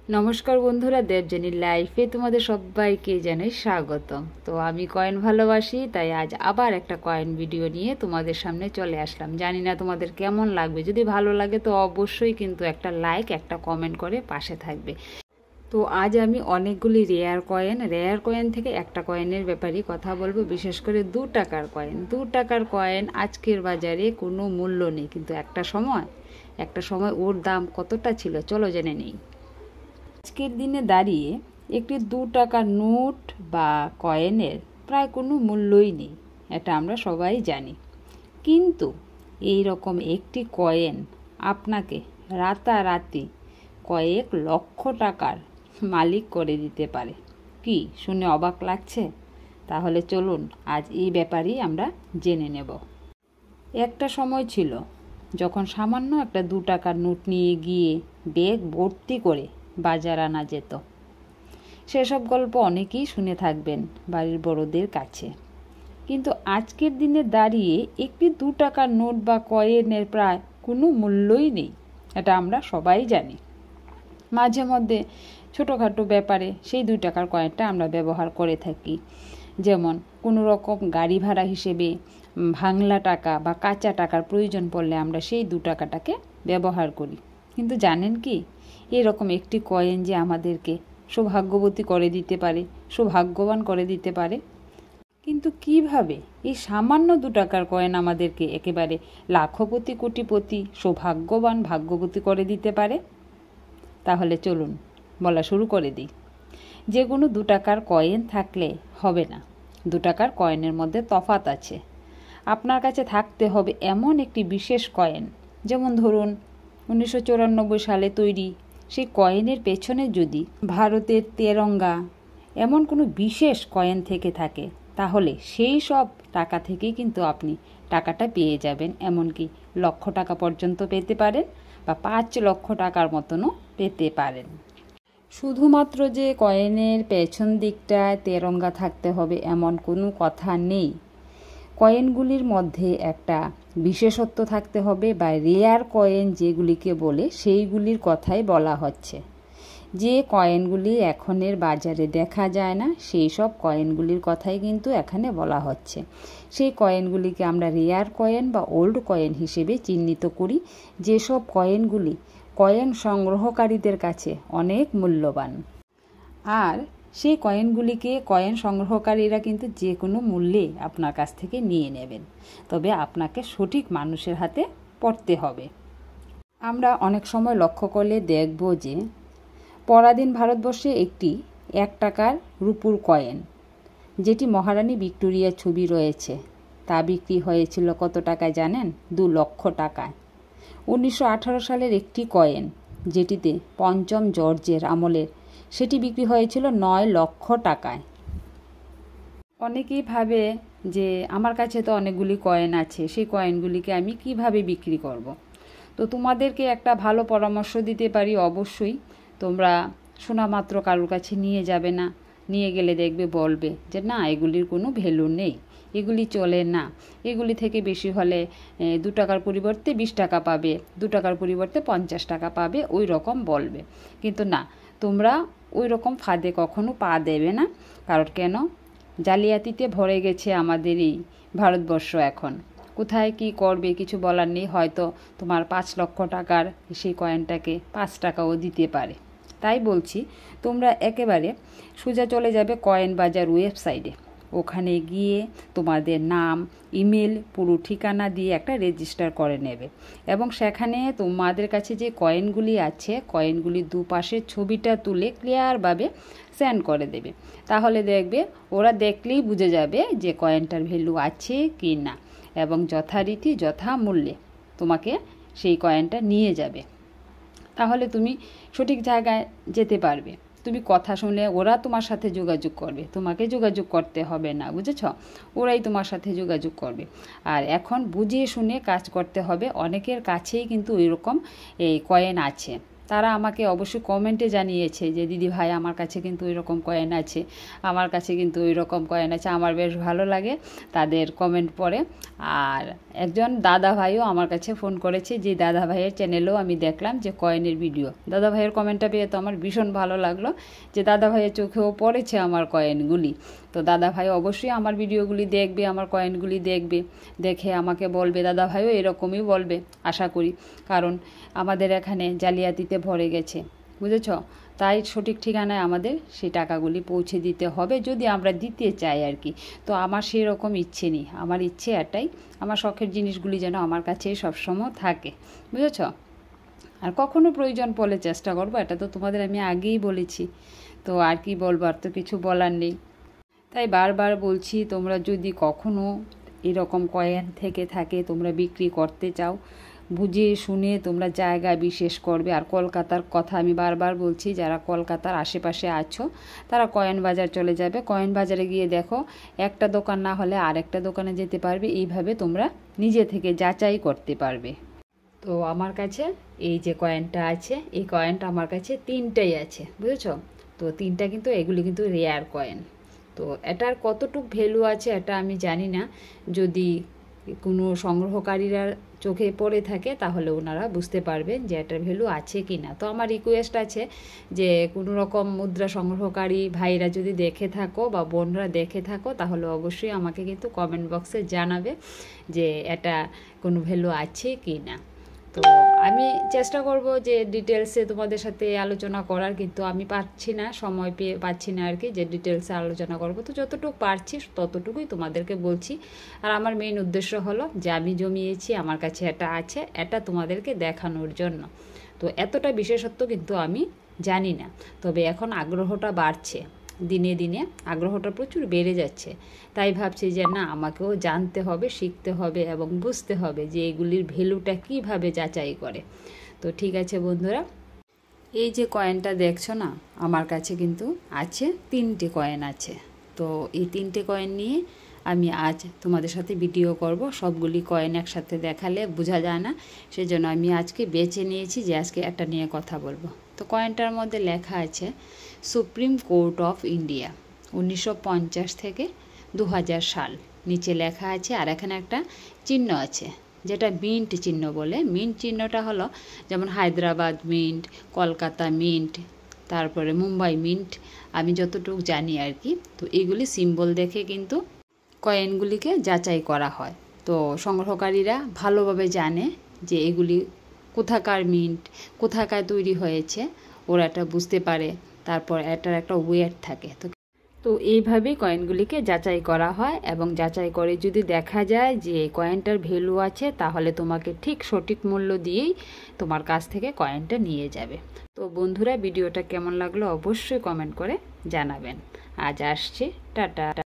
নমস্কার বন্ধুরা, দেবযানী লাইফে তোমাদের সবাইকে জানাই স্বাগতম। তো আমি কয়েন ভালোবাসি, তাই আজ আবার একটা কয়েন ভিডিও নিয়ে তোমাদের সামনে চলে আসলাম। জানি না তোমাদের কেমন লাগবে, যদি ভালো লাগে তো অবশ্যই কিন্তু একটা লাইক একটা কমেন্ট করে পাশে থাকবে। তো আজ আমি অনেকগুলি রেয়ার কয়েন থেকে একটা কয়েনের ব্যাপারেই কথা বলবো, বিশেষ করে 2 টাকার কয়েন। 2 টাকার কয়েন আজকের বাজারে কোনো মূল্য নেই, কিন্তু একটা সময় ওর দাম কতটা ছিল চলো জেনে নেই। আজকের দিনে দাঁড়িয়ে একটি 2 টাকার নোট বা কয়েনের প্রায় কোনো মূল্যই নেই, এটা আমরা সবাই জানি। কিন্তু এই রকম একটি কয়েন আপনাকে রাতারাতি কয়েক লক্ষ টাকার মালিক করে দিতে পারে। কি শুনে অবাক লাগছে? তাহলে চলুন আজ এই ব্যাপারেই আমরা জেনে নেব। একটা সময় ছিল যখন সামান্য একটা 2 টাকার নোট নিয়ে গিয়ে ব্যাগ ভর্তি করে বাজার আনা যেত। সেসব গল্প অনেকেই শুনে থাকবেন বাড়ির বড়দের কাছে। কিন্তু আজকের দিনে দাঁড়িয়ে একটি 2 টাকার নোট বা কয়েনের প্রায় কোনো মূল্যই নেই, এটা আমরা সবাই জানি। মাঝে মধ্যে ছোটোখাটো ব্যাপারে সেই 2 টাকার কয়েনটা আমরা ব্যবহার করে থাকি, যেমন কোনো রকম গাড়ি ভাড়া হিসেবে ভাঙলা টাকা বা কাঁচা টাকার প্রয়োজন পড়লে আমরা সেই 2 টাকাটাকে ব্যবহার করি। কিন্তু জানেন কি, এরকম একটি কয়েন যে আমাদেরকে সৌভাগ্যবতী করে দিতে পারে, সৌভাগ্যবান করে দিতে পারে। কিন্তু কিভাবে এই সামান্য 2 টাকার কয়েন আমাদেরকে একেবারে লাখপতি, কোটিপতি, সৌভাগ্যবান, ভাগ্যবতী করে দিতে পারে? তাহলে চলুন বলা শুরু করে দিই। যে কোনো 2 টাকার কয়েন থাকলে হবে না, 2 টাকার কয়েনের মধ্যে তফাৎ আছে। আপনার কাছে থাকতে হবে এমন একটি বিশেষ কয়েন, যেমন ধরুন 1994 সালে তৈরি সেই কয়েনের পেছনে যদি ভারতের তেরঙ্গা এমন কোনো বিশেষ কয়েন থেকে থাকে, তাহলে সেই সব টাকা থেকেই কিন্তু আপনি টাকাটা পেয়ে যাবেন। এমনকি লক্ষ টাকা পর্যন্ত পেতে পারেন বা 5 লক্ষ টাকার মতনও পেতে পারেন। শুধুমাত্র যে কয়েনের পেছন দিকটায় তেরঙ্গা থাকতে হবে এমন কোনো কথা নেই। কয়েনগুলির মধ্যে একটা বিশেষত্ব থাকতে হবে, বা রেয়ার কয়েন যেগুলিকে বলে সেইগুলির কথাই বলা হচ্ছে। যে কয়েনগুলি এখনের বাজারে দেখা যায় না, সেই সব কয়েনগুলির কথাই কিন্তু এখানে বলা হচ্ছে। সেই কয়েনগুলিকে আমরা রেয়ার কয়েন বা ওল্ড কয়েন হিসেবে চিহ্নিত করি, যেসব কয়েনগুলি কয়েন সংগ্রহকারীদের কাছে অনেক মূল্যবান। আর সেই কয়েনগুলিকে কয়েন সংগ্রহকারীরা কিন্তু যে কোনো মূল্যে আপনার কাছ থেকে নিয়ে নেবেন, তবে আপনাকে সঠিক মানুষের হাতে পড়তে হবে। আমরা অনেক সময় লক্ষ্য করলে দেখব যে পরাধীন ভারতবর্ষে একটি 1 টাকার রূপুর কয়েন, যেটি মহারানী ভিক্টোরিয়ার ছবি রয়েছে, তা বিক্রি হয়েছিল কত টাকায় জানেন? 2 লক্ষ টাকায়। 1918 সালের একটি কয়েন, যেটিতে পঞ্চম জর্জের আমলের, সেটি বিক্রি হয়েছিল 9 লক্ষ টাকায়। অনেকেই ভাবে যে আমার কাছে তো অনেকগুলি কয়েন আছে, সেই কয়েনগুলিকে আমি কিভাবে বিক্রি করব। তো তোমাদেরকে একটা ভালো পরামর্শ দিতে পারি। অবশ্যই তোমরা শোনা মাত্র কারোর কাছে নিয়ে যাবে না, নিয়ে গেলে দেখবে বলবে যে না, এগুলির কোনো ভ্যালু নেই, এগুলি চলে না, এগুলি থেকে বেশি হলে 2 টাকার পরিবর্তে 20 টাকা পাবে, 2 টাকার পরিবর্তে 50 টাকা পাবে, ওই রকম বলবে। কিন্তু না, তোমরা ওই রকম ফাঁদে কখনো পা দেবে না। কারণ কেন? জালিয়াতিতে ভরে গেছে আমাদের এই ভারতবর্ষ। এখন কোথায় কি করবে কিছু বলার নেই। হয়তো তোমার 5 লক্ষ টাকার সেই কয়েনটাকে 5 টাকাও দিতে পারে। তাই বলছি, তোমরা একেবারে সোজা চলে যাবে কয়েন বাজার ওয়েবসাইটে। ওখানে গিয়ে তোমাদের নাম, ইমেল, পুরো ঠিকানা দিয়ে একটা রেজিস্টার করে নেবে, এবং সেখানে তোমাদের কাছে যে কয়েনগুলি আছে, কয়েনগুলির দুপাশের ছবিটা তুলে ক্লিয়ারভাবে সেন্ড করে দেবে। তাহলে দেখবে ওরা দেখলেই বুঝে যাবে যে কয়েনটার ভ্যালু আছে কি না, এবং যথারীতি যথামূল্যে তোমাকে সেই কয়েনটা নিয়ে যাবে। তাহলে তুমি সঠিক জায়গায় যেতে পারবে। তুমি কথা শুনে ওরা তোমার সাথে যোগাযোগ করবে, তোমাকে যোগাযোগ করতে হবে না, বুঝেছ? ওরাই তোমার সাথে যোগাযোগ করবে। আর এখন বুঝিয়ে শুনে কাজ করতে হবে। অনেকের কাছেই কিন্তু এরকম এই কয়েন আছে। তারা আমাকে অবশ্যই কমেন্টে জানিয়েছে যে দিদি ভাই, আমার কাছে কিন্তু ওই রকম কয়েন আছে, আমার কাছে কিন্তু ওই রকম কয়েন আছে। আমার বেশ ভালো লাগে তাদের কমেন্ট পড়ে। আর একজন দাদা ভাইও আমার কাছে ফোন করেছে, যে দাদা ভাইয়ের চ্যানেলেও আমি দেখলাম যে কয়েনের ভিডিও। দাদা ভাইয়ের কমেন্টটা পেয়ে তো আমার ভীষণ ভালো লাগলো, যে দাদা ভাইয়ের চোখেও পড়েছে আমার কয়েনগুলি। তো দাদা ভাই অবশ্যই আমার ভিডিওগুলি দেখবে, আমার কয়েনগুলি দেখবে, দেখে আমাকে বলবে। দাদা ভাইও এরকমই বলবে আশা করি, কারণ আমাদের এখানে জালিয়াতিতে ভরে গেছে, বুঝেছ? তাই সঠিক ঠিকানায় আমাদের সেই টাকাগুলি পৌঁছে দিতে হবে, যদি আমরা দিতে চাই আর কি। তো আমার সেই রকম ইচ্ছে নেই, আমার ইচ্ছে এটাই, আমার শখের জিনিসগুলি যেন আমার কাছেই সবসময় থাকে, বুঝেছ? আর কখনো প্রয়োজন পড়লে চেষ্টা করবো, এটা তো তোমাদের আমি আগেই বলেছি। তো আর কি বলবো, আর তো কিছু বলার নেই। তাই বারবার বলছি, তোমরা যদি কখনো এরকম কয়েন থেকে থাকে, তোমরা বিক্রি করতে চাও, বুঝে শুনে তোমরা জায়গা বিশেষ করবে। আর কলকাতার কথা আমি বারবার বলছি, যারা কলকাতার আশেপাশে আছো তারা কয়েন বাজার চলে যাবে। কয়েন বাজারে গিয়ে দেখো, একটা দোকান না হলে আরেকটা দোকানে যেতে পারবে, এইভাবে তোমরা নিজে থেকে যাচাই করতে পারবে। তো আমার কাছে এই যে কয়েনটা আছে, এই কয়েনটা আমার কাছে 3টাই আছে, বুঝেছ? তো 3টা কিন্তু, এগুলি কিন্তু রেয়ার কয়েন। তো এটার কতটুক ভ্যালু আছে এটা আমি জানি না, যদি কোনো সংগ্রহকারীরা চোখে পড়ে থাকে তাহলে ওনারা বুঝতে পারবেন যে এটার ভ্যালু আছে কি না। তো আমার রিকোয়েস্ট আছে যে কোনো রকম মুদ্রা সংগ্রহকারী ভাইরা যদি দেখে থাকো বা বোনরা দেখে থাকো, তাহলে অবশ্যই আমাকে কিন্তু কমেন্ট বক্সে জানাবে যে এটা কোনো ভ্যালু আছে কি না। তো আমি চেষ্টা করব যে ডিটেলসে তোমাদের সাথে আলোচনা করার, কিন্তু আমি পাচ্ছি না, সময় পেয়ে পাচ্ছি না আর কি, যে ডিটেলসে আলোচনা করব। তো যতটুকু পারছি ততটুকুই তোমাদেরকে বলছি। আর আমার মেইন উদ্দেশ্য হলো যে আমি জমিয়েছি, আমার কাছে এটা আছে, এটা তোমাদেরকে দেখানোর জন্য। তো এতটা বিশেষত্ব কিন্তু আমি জানি না, তবে এখন আগ্রহটা বাড়ছে, দিনে দিনে আগ্রহটা প্রচুর বেড়ে যাচ্ছে। তাই ভাবছি যে না, আমাকেও জানতে হবে, শিখতে হবে এবং বুঝতে হবে যে এগুলির ভ্যালুটা কিভাবে যাচাই করে। তো ঠিক আছে বন্ধুরা, এই যে কয়েনটা দেখছো না, আমার কাছে কিন্তু আছে 3টে কয়েন আছে। তো এই 3টে কয়েন নিয়ে আমি আজ তোমাদের সাথে ভিডিও করব। সবগুলি কয়েন একসাথে দেখালে বোঝা যায় না, সেজন্য আমি আজকে বেছে নিয়েছি যে আজকে একটা নিয়ে কথা বলবো। তো কয়েনটার মধ্যে লেখা আছে সুপ্রিম কোর্ট অফ ইন্ডিয়া, 1950 থেকে 2000 সাল নিচে লেখা আছে। আর এখানে একটা চিহ্ন আছে, যেটা মিন্ট চিহ্ন বলে। মিন্ট চিহ্নটা হলো যেমন হায়দ্রাবাদ মিন্ট, কলকাতা মিন্ট, তারপরে মুম্বাই মিন্ট, আমি যতটুকু জানি আর কি। তো এইগুলি সিম্বল দেখে কিন্তু কয়েনগুলিকে যাচাই করা হয়। তো সংগ্রহকারীরা ভালোভাবে জানে যে এগুলি কোথাকার মিন্ট, কোথাকার তৈরি হয়েছে, ওরা এটা বুঝতে পারে। তারপর এটার একটা ওয়েট থাকে। তো এইভাবেই কয়েনগুলিকে যাচাই করা হয়, এবং যাচাই করে যদি দেখা যায় যে কয়েনটার ভ্যালু আছে, তাহলে তোমাকে ঠিক সঠিক মূল্য দিয়েই তোমার কাছ থেকে কয়েনটা নিয়ে যাবে। তো বন্ধুরা, ভিডিওটা কেমন লাগলো অবশ্যই কমেন্ট করে জানাবেন। আজ আসছি, টাটা।